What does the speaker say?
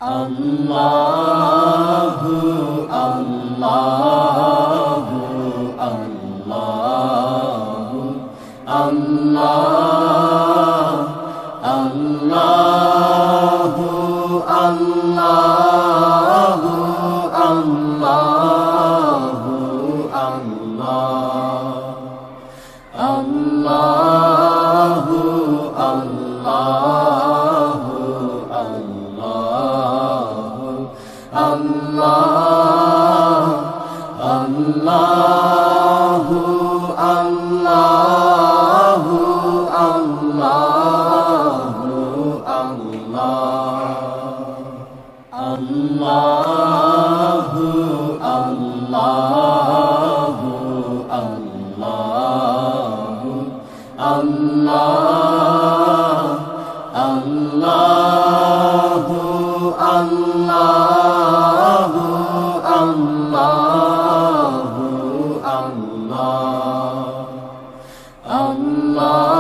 আল্লাহু আল্লাহু আল্লাহু আল্লাহ আল্লাহু আল্লাহু আল্লাহু আল্লাহ আল্লাহু আল্লাহু আল্লাহ আল্লাহু আল্লাহু আল্লাহু আল্লাহ আল্লাহু আল্লাহু আল্লাহু আল্লাহ আল্লাহু আল্লাহু আল্লাহু আল্লাহ আল্লাহ